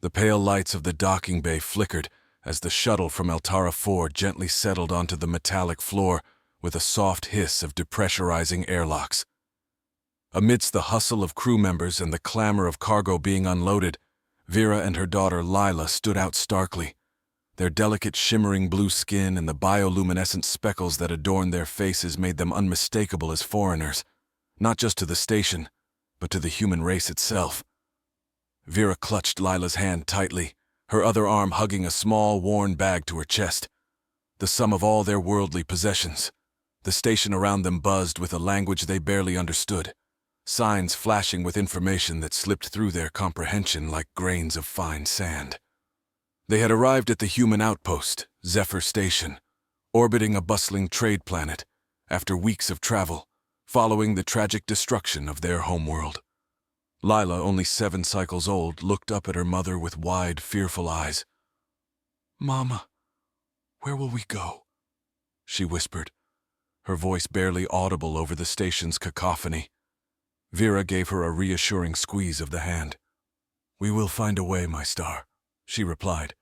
The pale lights of the docking bay flickered as the shuttle from Altara 4 gently settled onto the metallic floor with a soft hiss of depressurizing airlocks. Amidst the hustle of crew members and the clamor of cargo being unloaded, Vera and her daughter Lila stood out starkly. Their delicate shimmering blue skin and the bioluminescent speckles that adorned their faces made them unmistakable as foreigners, not just to the station, but to the human race itself. Vera clutched Lila's hand tightly, her other arm hugging a small, worn bag to her chest. The sum of all their worldly possessions. The station around them buzzed with a language they barely understood, signs flashing with information that slipped through their comprehension like grains of fine sand. They had arrived at the human outpost, Zephyr Station, orbiting a bustling trade planet, after weeks of travel, following the tragic destruction of their homeworld. Lila, only 7 cycles old, looked up at her mother with wide, fearful eyes. "Mama, where will we go?" she whispered, her voice barely audible over the station's cacophony. Vera gave her a reassuring squeeze of the hand. "We will find a way, my star," she replied,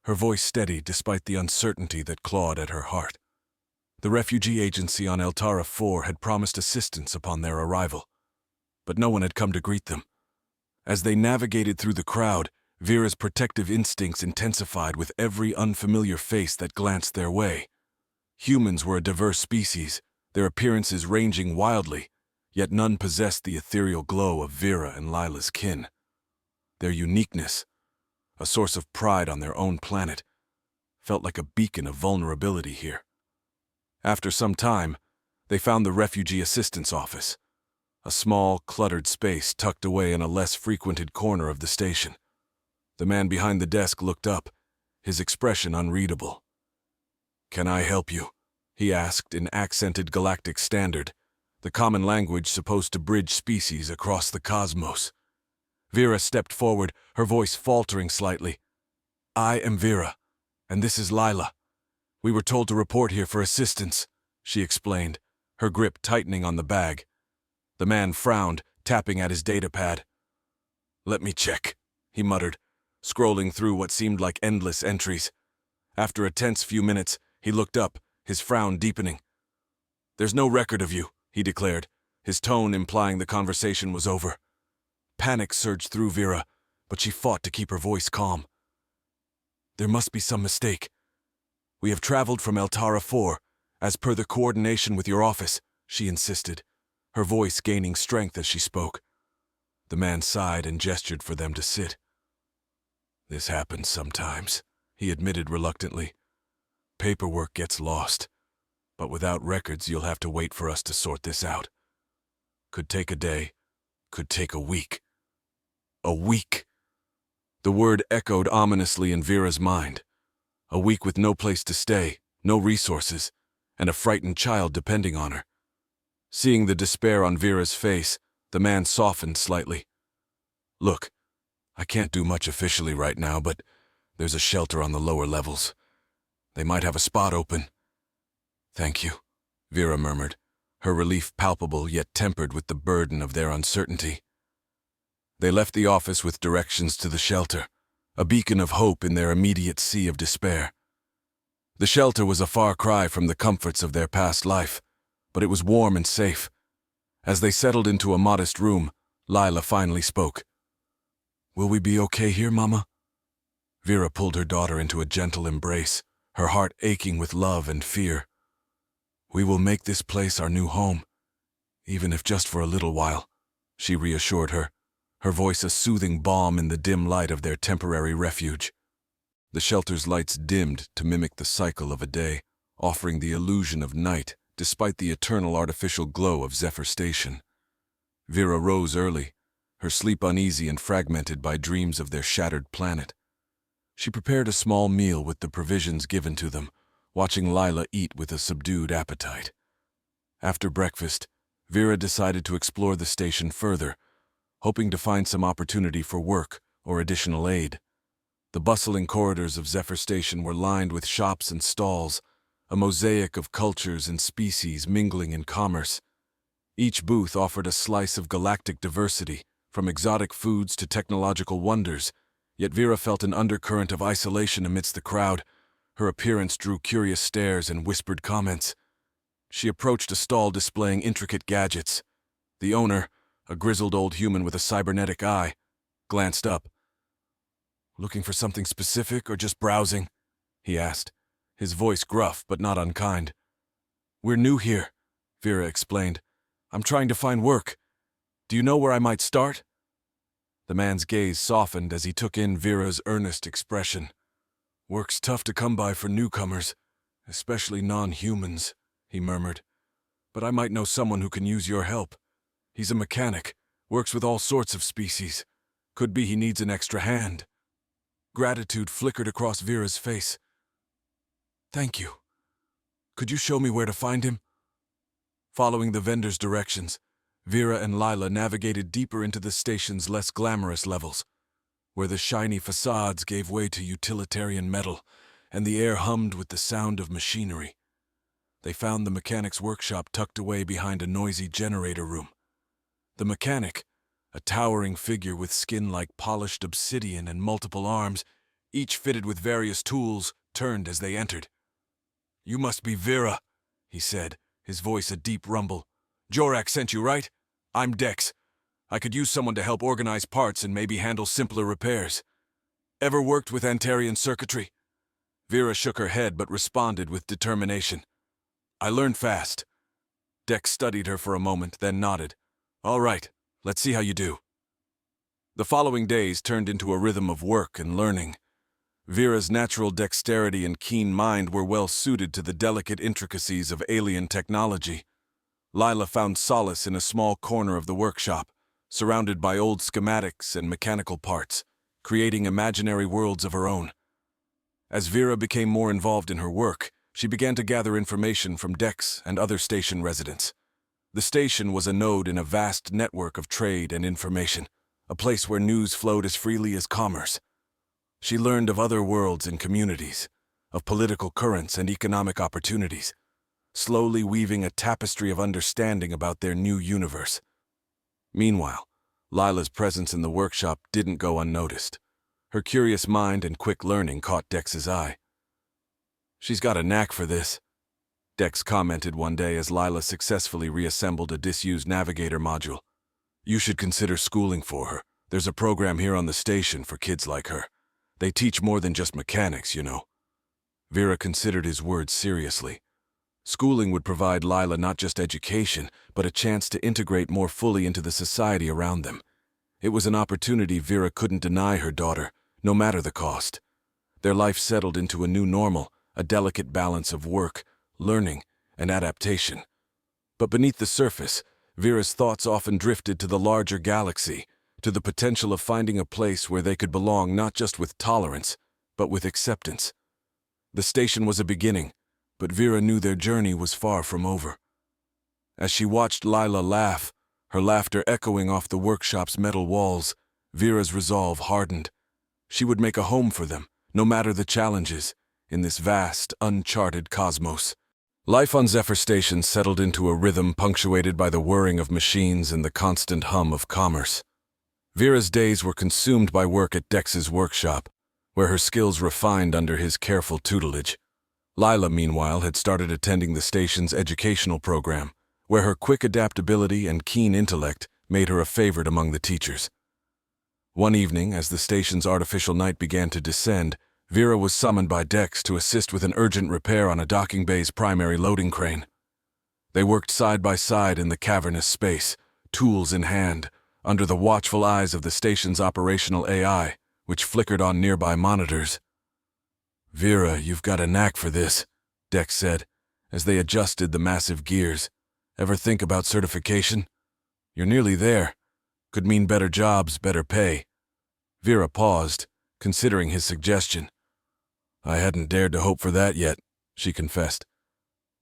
her voice steady despite the uncertainty that clawed at her heart. The refugee agency on Altara 4 had promised assistance upon their arrival, but no one had come to greet them. As they navigated through the crowd, Vera's protective instincts intensified with every unfamiliar face that glanced their way. Humans were a diverse species, their appearances ranging wildly, yet none possessed the ethereal glow of Vera and Lila's kin. Their uniqueness, a source of pride on their own planet, felt like a beacon of vulnerability here. After some time, they found the Refugee Assistance Office, a small, cluttered space tucked away in a less frequented corner of the station. The man behind the desk looked up, his expression unreadable. "Can I help you?" he asked in accented galactic standard, the common language supposed to bridge species across the cosmos. Vera stepped forward, her voice faltering slightly. "I am Vera, and this is Lila. We were told to report here for assistance," she explained, her grip tightening on the bag. The man frowned, tapping at his datapad. "Let me check," he muttered, scrolling through what seemed like endless entries. After a tense few minutes, he looked up, his frown deepening. "There's no record of you," he declared, his tone implying the conversation was over. Panic surged through Vera, but she fought to keep her voice calm. "There must be some mistake. We have traveled from Altara 4, as per the coordination with your office," she insisted, her voice gaining strength as she spoke. The man sighed and gestured for them to sit. "This happens sometimes," he admitted reluctantly. "Paperwork gets lost, but without records you'll have to wait for us to sort this out. Could take a day, could take a week." A week! The word echoed ominously in Vera's mind. A week with no place to stay, no resources, and a frightened child depending on her. Seeing the despair on Vera's face, the man softened slightly. "Look, I can't do much officially right now, but there's a shelter on the lower levels. They might have a spot open." "Thank you," Vera murmured, her relief palpable yet tempered with the burden of their uncertainty. They left the office with directions to the shelter, a beacon of hope in their immediate sea of despair. The shelter was a far cry from the comforts of their past life, but it was warm and safe. As they settled into a modest room, Lila finally spoke. "Will we be okay here, Mama?" Vera pulled her daughter into a gentle embrace, her heart aching with love and fear. "We will make this place our new home, even if just for a little while," she reassured her, her voice a soothing balm in the dim light of their temporary refuge. The shelter's lights dimmed to mimic the cycle of a day, offering the illusion of night despite the eternal artificial glow of Zephyr Station. Vera rose early, her sleep uneasy and fragmented by dreams of their shattered planet. She prepared a small meal with the provisions given to them, watching Lila eat with a subdued appetite. After breakfast, Vera decided to explore the station further, hoping to find some opportunity for work or additional aid. The bustling corridors of Zephyr Station were lined with shops and stalls, a mosaic of cultures and species mingling in commerce. Each booth offered a slice of galactic diversity, from exotic foods to technological wonders, Yet Vera felt an undercurrent of isolation amidst the crowd. Her appearance drew curious stares and whispered comments. She approached a stall displaying intricate gadgets. The owner, a grizzled old human with a cybernetic eye, glanced up. "Looking for something specific or just browsing?" he asked, his voice gruff but not unkind. "We're new here," Vera explained. "I'm trying to find work. Do you know where I might start?" The man's gaze softened as he took in Vera's earnest expression. "Work's tough to come by for newcomers, especially non-humans," he murmured. "But I might know someone who can use your help. He's a mechanic, works with all sorts of species. Could be he needs an extra hand." Gratitude flickered across Vera's face. "Thank you. Could you show me where to find him?" Following the vendor's directions, Vera and Lila navigated deeper into the station's less glamorous levels, where the shiny facades gave way to utilitarian metal, and the air hummed with the sound of machinery. They found the mechanic's workshop tucked away behind a noisy generator room. The mechanic, a towering figure with skin like polished obsidian and multiple arms, each fitted with various tools, turned as they entered. "You must be Vera," he said, his voice a deep rumble. "Jorak sent you, right? I'm Dex. I could use someone to help organize parts and maybe handle simpler repairs. Ever worked with Antarian circuitry?" Vera shook her head but responded with determination. "I learned fast." Dex studied her for a moment, then nodded. "All right, let's see how you do." The following days turned into a rhythm of work and learning. Vera's natural dexterity and keen mind were well suited to the delicate intricacies of alien technology. Lila found solace in a small corner of the workshop, surrounded by old schematics and mechanical parts, creating imaginary worlds of her own. As Vera became more involved in her work, she began to gather information from Dex and other station residents. The station was a node in a vast network of trade and information, a place where news flowed as freely as commerce. She learned of other worlds and communities, of political currents and economic opportunities, slowly weaving a tapestry of understanding about their new universe. Meanwhile, Lila's presence in the workshop didn't go unnoticed. Her curious mind and quick learning caught Dex's eye. "She's got a knack for this," Dex commented one day as Lila successfully reassembled a disused navigator module. "You should consider schooling for her. There's a program here on the station for kids like her. They teach more than just mechanics, you know." Vera considered his words seriously. Schooling would provide Lila not just education, but a chance to integrate more fully into the society around them. It was an opportunity Vera couldn't deny her daughter, no matter the cost. Their life settled into a new normal, a delicate balance of work, learning, and adaptation. But beneath the surface, Vera's thoughts often drifted to the larger galaxy, to the potential of finding a place where they could belong not just with tolerance, but with acceptance. The station was a beginning, but Vera knew their journey was far from over. As she watched Lila laugh, her laughter echoing off the workshop's metal walls, Vera's resolve hardened. She would make a home for them, no matter the challenges, in this vast, uncharted cosmos. Life on Zephyr Station settled into a rhythm punctuated by the whirring of machines and the constant hum of commerce. Vera's days were consumed by work at Dex's workshop, where her skills refined under his careful tutelage. Lila, meanwhile, had started attending the station's educational program, where her quick adaptability and keen intellect made her a favorite among the teachers. One evening, as the station's artificial night began to descend, Vera was summoned by Dex to assist with an urgent repair on a docking bay's primary loading crane. They worked side by side in the cavernous space, tools in hand, under the watchful eyes of the station's operational AI, which flickered on nearby monitors. "Vera, you've got a knack for this," Dex said, as they adjusted the massive gears. "Ever think about certification? You're nearly there. Could mean better jobs, better pay." Vera paused, considering his suggestion. "I hadn't dared to hope for that yet," she confessed.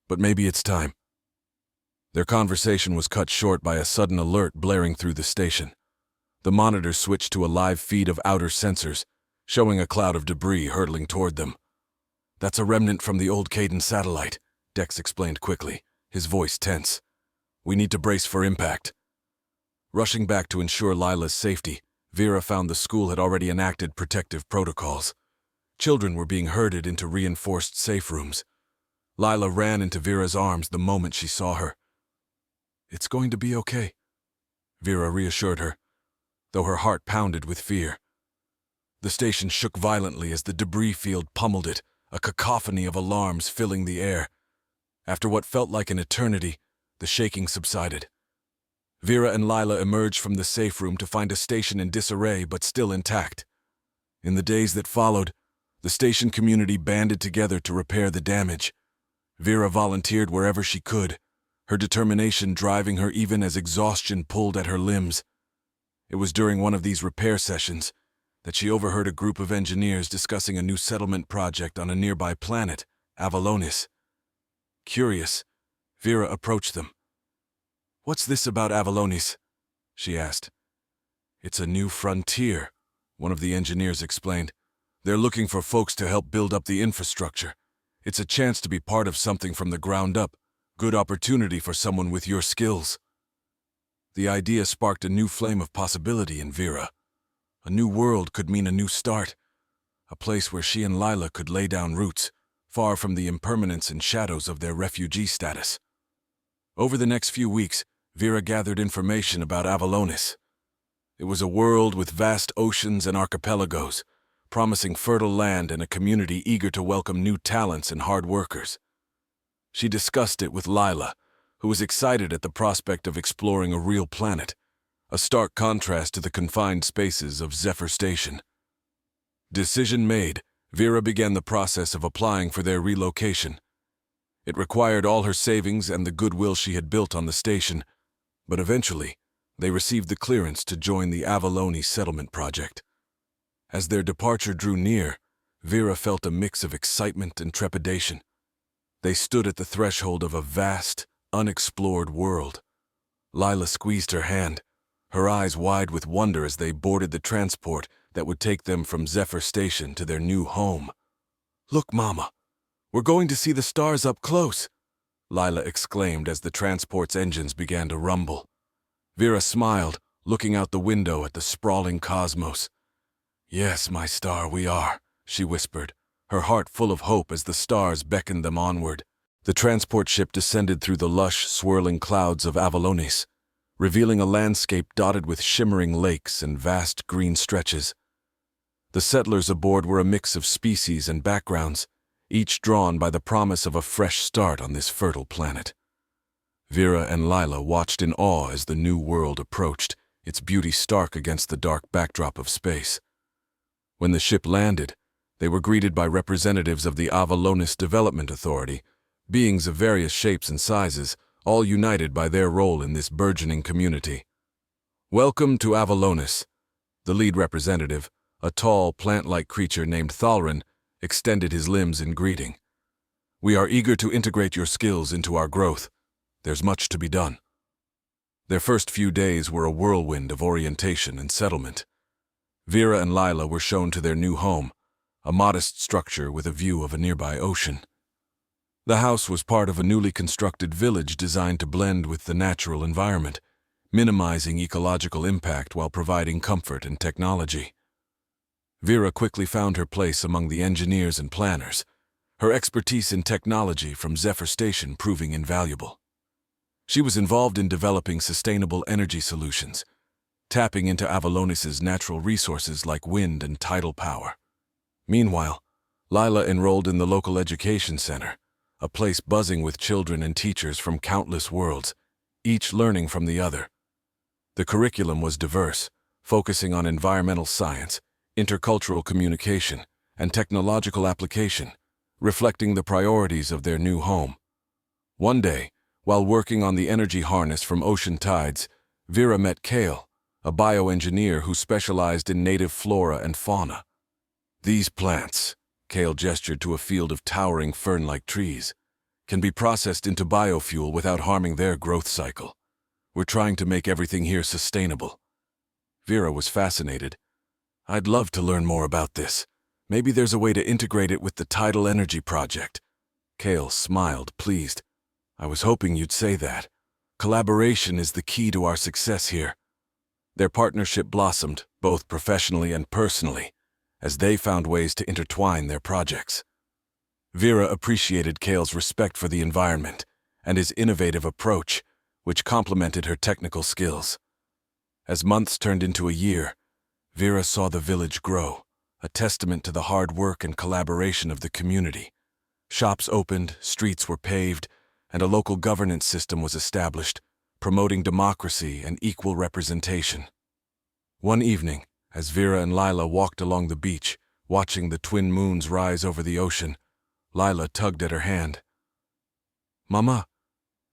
"But maybe it's time." Their conversation was cut short by a sudden alert blaring through the station. The monitor switched to a live feed of outer sensors, showing a cloud of debris hurtling toward them. "That's a remnant from the old Caden satellite," Dex explained quickly, his voice tense. "We need to brace for impact." Rushing back to ensure Lila's safety, Vera found the school had already enacted protective protocols. Children were being herded into reinforced safe rooms. Lila ran into Vera's arms the moment she saw her. "It's going to be okay," Vera reassured her, though her heart pounded with fear. The station shook violently as the debris field pummeled it, a cacophony of alarms filling the air. After what felt like an eternity, the shaking subsided. Vera and Lila emerged from the safe room to find a station in disarray but still intact. In the days that followed, the station community banded together to repair the damage. Vera volunteered wherever she could, her determination driving her even as exhaustion pulled at her limbs. It was during one of these repair sessions that she overheard a group of engineers discussing a new settlement project on a nearby planet, Avalonis. Curious, Vera approached them. "What's this about Avalonis?" she asked. "It's a new frontier," one of the engineers explained. "They're looking for folks to help build up the infrastructure. It's a chance to be part of something from the ground up. Good opportunity for someone with your skills." The idea sparked a new flame of possibility in Vera. A new world could mean a new start, a place where she and Lila could lay down roots, far from the impermanence and shadows of their refugee status. Over the next few weeks, Vera gathered information about Avalonis. It was a world with vast oceans and archipelagos, promising fertile land and a community eager to welcome new talents and hard workers. She discussed it with Lila, who was excited at the prospect of exploring a real planet, a stark contrast to the confined spaces of Zephyr Station. Decision made, Vera began the process of applying for their relocation. It required all her savings and the goodwill she had built on the station, but eventually, they received the clearance to join the Avalone settlement project. As their departure drew near, Vera felt a mix of excitement and trepidation. They stood at the threshold of a vast, unexplored world. Lila squeezed her hand, her eyes wide with wonder as they boarded the transport that would take them from Zephyr Station to their new home. "Look, Mama, we're going to see the stars up close," Lila exclaimed as the transport's engines began to rumble. Vera smiled, looking out the window at the sprawling cosmos. "Yes, my star, we are," she whispered, her heart full of hope as the stars beckoned them onward. The transport ship descended through the lush, swirling clouds of Avalonis, revealing a landscape dotted with shimmering lakes and vast green stretches. The settlers aboard were a mix of species and backgrounds, each drawn by the promise of a fresh start on this fertile planet. Vera and Lila watched in awe as the new world approached, its beauty stark against the dark backdrop of space. When the ship landed, they were greeted by representatives of the Avalonis Development Authority, beings of various shapes and sizes, all united by their role in this burgeoning community. "Welcome to Avalonis," the lead representative, a tall, plant-like creature named Thalrin, extended his limbs in greeting. "We are eager to integrate your skills into our growth. There's much to be done." Their first few days were a whirlwind of orientation and settlement. Vera and Lila were shown to their new home, a modest structure with a view of a nearby ocean. The house was part of a newly constructed village designed to blend with the natural environment, minimizing ecological impact while providing comfort and technology. Vera quickly found her place among the engineers and planners, her expertise in technology from Zephyr Station proving invaluable. She was involved in developing sustainable energy solutions, tapping into Avalonis's natural resources like wind and tidal power. Meanwhile, Lila enrolled in the local education center, a place buzzing with children and teachers from countless worlds, each learning from the other. The curriculum was diverse, focusing on environmental science, intercultural communication, and technological application, reflecting the priorities of their new home. One day, while working on the energy harness from ocean tides, Vera met Kale, a bioengineer who specialized in native flora and fauna. "These plants," Kale gestured to a field of towering fern-like trees, "can be processed into biofuel without harming their growth cycle. We're trying to make everything here sustainable." Vera was fascinated. "I'd love to learn more about this. Maybe there's a way to integrate it with the tidal energy project." Kale smiled, pleased. "I was hoping you'd say that. Collaboration is the key to our success here." Their partnership blossomed, both professionally and personally, as they found ways to intertwine their projects. Vera appreciated Kale's respect for the environment and his innovative approach, which complemented her technical skills. As months turned into a year, Vera saw the village grow, a testament to the hard work and collaboration of the community. Shops opened, streets were paved, and a local governance system was established, promoting democracy and equal representation. One evening, as Vera and Lila walked along the beach, watching the twin moons rise over the ocean, Lila tugged at her hand. "Mama,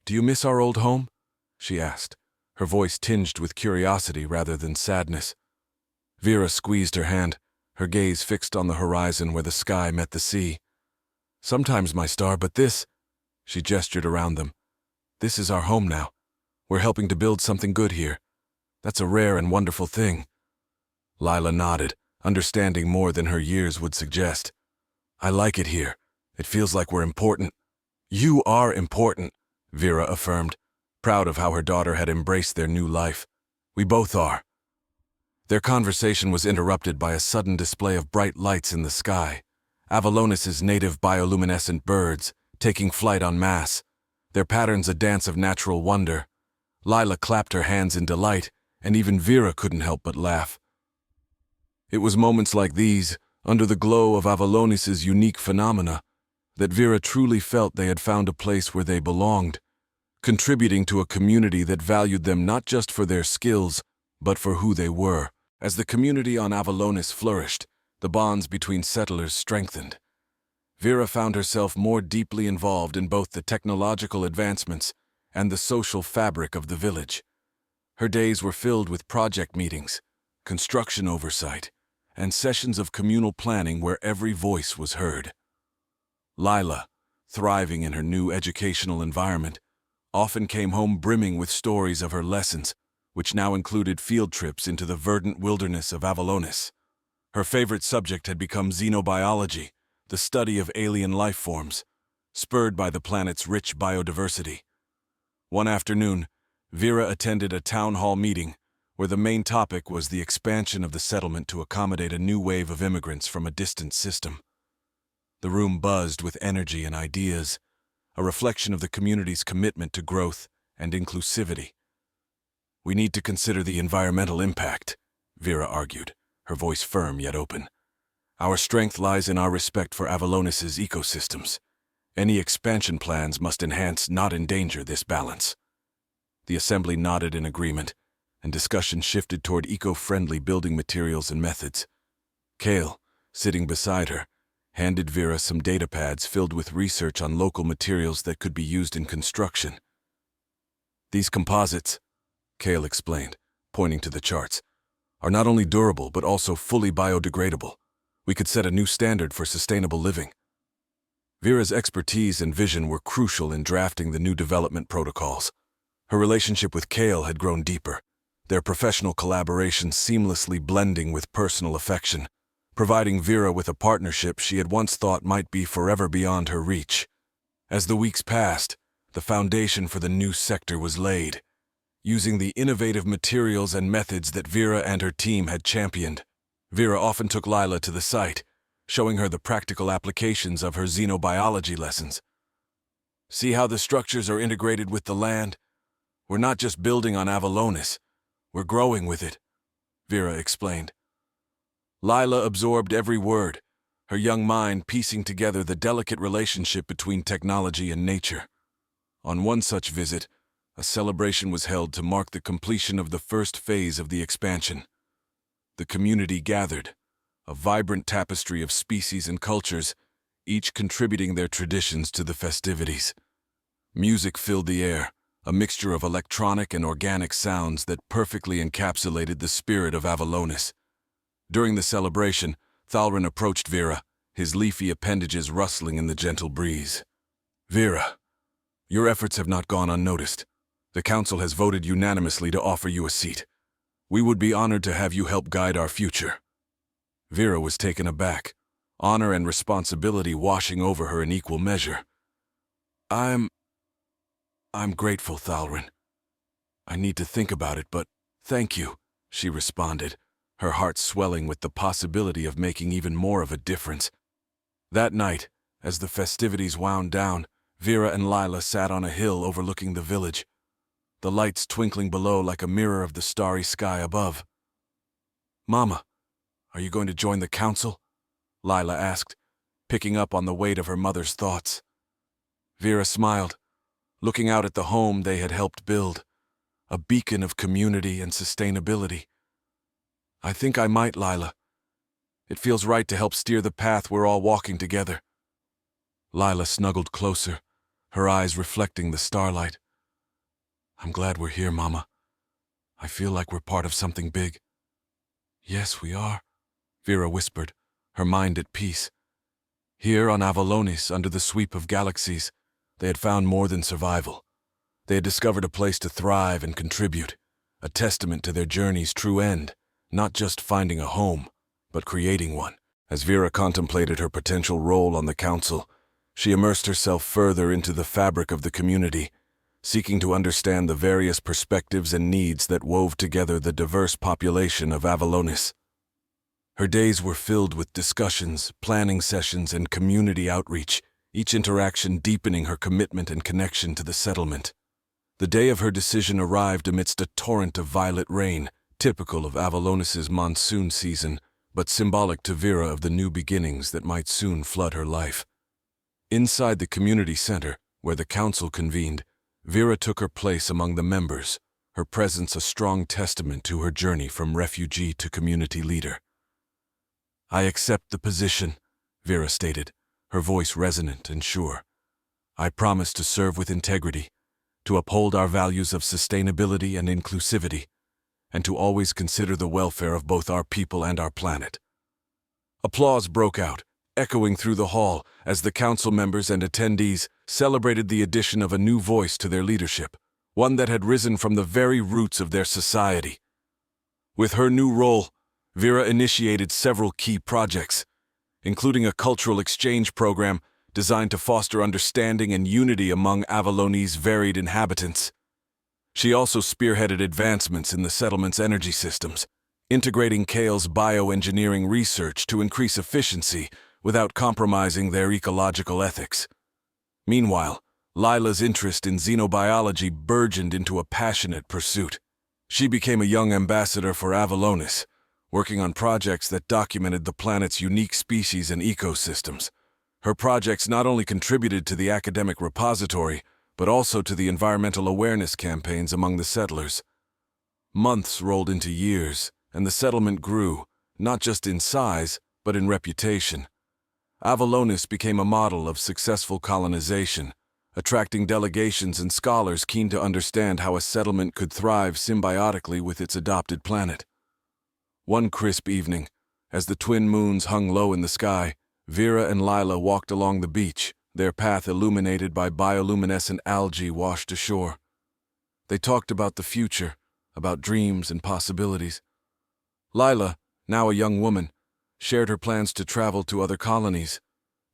do you miss our old home?" she asked, her voice tinged with curiosity rather than sadness. Vera squeezed her hand, her gaze fixed on the horizon where the sky met the sea. "Sometimes, my star, but this," she gestured around them, "this is our home now. We're helping to build something good here. That's a rare and wonderful thing." Lila nodded, understanding more than her years would suggest. "I like it here. It feels like we're important." "You are important," Vera affirmed, proud of how her daughter had embraced their new life. "We both are." Their conversation was interrupted by a sudden display of bright lights in the sky. Avalonis's native bioluminescent birds, taking flight en masse, their patterns a dance of natural wonder. Lila clapped her hands in delight, and even Vera couldn't help but laugh. It was moments like these, under the glow of Avalonis's unique phenomena, that Vera truly felt they had found a place where they belonged, contributing to a community that valued them not just for their skills, but for who they were. As the community on Avalonis flourished, the bonds between settlers strengthened. Vera found herself more deeply involved in both the technological advancements and the social fabric of the village. Her days were filled with project meetings, construction oversight, and sessions of communal planning where every voice was heard. Lila, thriving in her new educational environment, often came home brimming with stories of her lessons, which now included field trips into the verdant wilderness of Avalonis. Her favorite subject had become xenobiology, the study of alien life forms, spurred by the planet's rich biodiversity. One afternoon, Vera attended a town hall meeting where the main topic was the expansion of the settlement to accommodate a new wave of immigrants from a distant system. The room buzzed with energy and ideas, a reflection of the community's commitment to growth and inclusivity. "We need to consider the environmental impact," Vera argued, her voice firm yet open. "Our strength lies in our respect for Avalonis's ecosystems. Any expansion plans must enhance, not endanger, this balance." The assembly nodded in agreement, and discussion shifted toward eco-friendly building materials and methods. Kale, sitting beside her, handed Vera some data pads filled with research on local materials that could be used in construction. "These composites," Kale explained, pointing to the charts, "are not only durable but also fully biodegradable. We could set a new standard for sustainable living." Vera's expertise and vision were crucial in drafting the new development protocols. Her relationship with Kale had grown deeper, their professional collaboration seamlessly blending with personal affection, providing Vera with a partnership she had once thought might be forever beyond her reach. As the weeks passed, the foundation for the new sector was laid. Using the innovative materials and methods that Vera and her team had championed, Vera often took Lila to the site, showing her the practical applications of her xenobiology lessons. "See how the structures are integrated with the land? We're not just building on Avalonis, we're growing with it," Vera explained. Lila absorbed every word, her young mind piecing together the delicate relationship between technology and nature. On one such visit, a celebration was held to mark the completion of the first phase of the expansion. The community gathered, a vibrant tapestry of species and cultures, each contributing their traditions to the festivities. Music filled the air, a mixture of electronic and organic sounds that perfectly encapsulated the spirit of Avalonis. During the celebration, Thalrin approached Vera, his leafy appendages rustling in the gentle breeze. "Vera, your efforts have not gone unnoticed. The council has voted unanimously to offer you a seat. We would be honored to have you help guide our future." Vera was taken aback, honor and responsibility washing over her in equal measure. I'm grateful, Thalrin. I need to think about it, but thank you," she responded, her heart swelling with the possibility of making even more of a difference. That night, as the festivities wound down, Vera and Lila sat on a hill overlooking the village, the lights twinkling below like a mirror of the starry sky above. "Mama, are you going to join the council?" Lila asked, picking up on the weight of her mother's thoughts. Vera smiled, looking out at the home they had helped build, a beacon of community and sustainability. "I think I might, Lila. It feels right to help steer the path we're all walking together." Lila snuggled closer, her eyes reflecting the starlight. "I'm glad we're here, Mama. I feel like we're part of something big." "Yes, we are," Vera whispered, her mind at peace. Here on Avalonis, under the sweep of galaxies, they had found more than survival. They had discovered a place to thrive and contribute, a testament to their journey's true end, not just finding a home, but creating one. As Vera contemplated her potential role on the council, she immersed herself further into the fabric of the community, seeking to understand the various perspectives and needs that wove together the diverse population of Avalonis. Her days were filled with discussions, planning sessions, and community outreach, each interaction deepening her commitment and connection to the settlement. The day of her decision arrived amidst a torrent of violet rain, typical of Avalonis's monsoon season, but symbolic to Vera of the new beginnings that might soon flood her life. Inside the community center, where the council convened, Vera took her place among the members, her presence a strong testament to her journey from refugee to community leader. "I accept the position," Vera stated, her voice resonant and sure. "I promise to serve with integrity, to uphold our values of sustainability and inclusivity, and to always consider the welfare of both our people and our planet." Applause broke out, echoing through the hall as the council members and attendees celebrated the addition of a new voice to their leadership, one that had risen from the very roots of their society. With her new role, Vera initiated several key projects, including a cultural exchange program designed to foster understanding and unity among Avaloni's varied inhabitants. She also spearheaded advancements in the settlement's energy systems, integrating Kale's bioengineering research to increase efficiency without compromising their ecological ethics. Meanwhile, Lila's interest in xenobiology burgeoned into a passionate pursuit. She became a young ambassador for Avalonis, working on projects that documented the planet's unique species and ecosystems. Her projects not only contributed to the academic repository, but also to the environmental awareness campaigns among the settlers. Months rolled into years, and the settlement grew, not just in size, but in reputation. Avalonis became a model of successful colonization, attracting delegations and scholars keen to understand how a settlement could thrive symbiotically with its adopted planet. One crisp evening, as the twin moons hung low in the sky, Vera and Lila walked along the beach, their path illuminated by bioluminescent algae washed ashore. They talked about the future, about dreams and possibilities. Lila, now a young woman, shared her plans to travel to other colonies,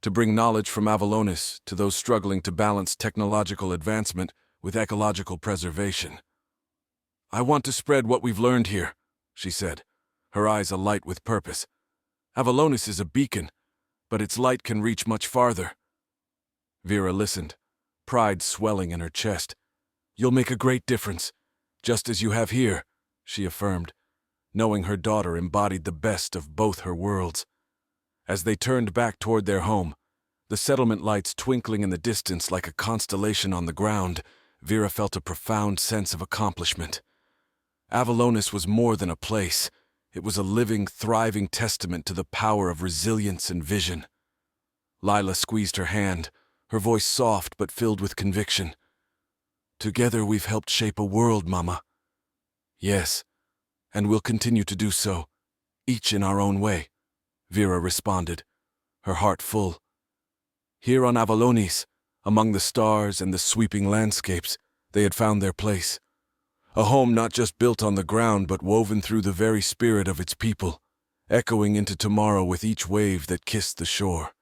to bring knowledge from Avalonis to those struggling to balance technological advancement with ecological preservation. "I want to spread what we've learned here," she said, her eyes alight with purpose. "Avalonis is a beacon, but its light can reach much farther." Vera listened, pride swelling in her chest. "You'll make a great difference, just as you have here," she affirmed, knowing her daughter embodied the best of both her worlds. As they turned back toward their home, the settlement lights twinkling in the distance like a constellation on the ground, Vera felt a profound sense of accomplishment. Avalonis was more than a place. It was a living, thriving testament to the power of resilience and vision. Lila squeezed her hand, her voice soft but filled with conviction. "Together we've helped shape a world, Mama." "Yes, and we'll continue to do so, each in our own way," Vera responded, her heart full. Here on Avalonis, among the stars and the sweeping landscapes, they had found their place. A home not just built on the ground but woven through the very spirit of its people, echoing into tomorrow with each wave that kissed the shore.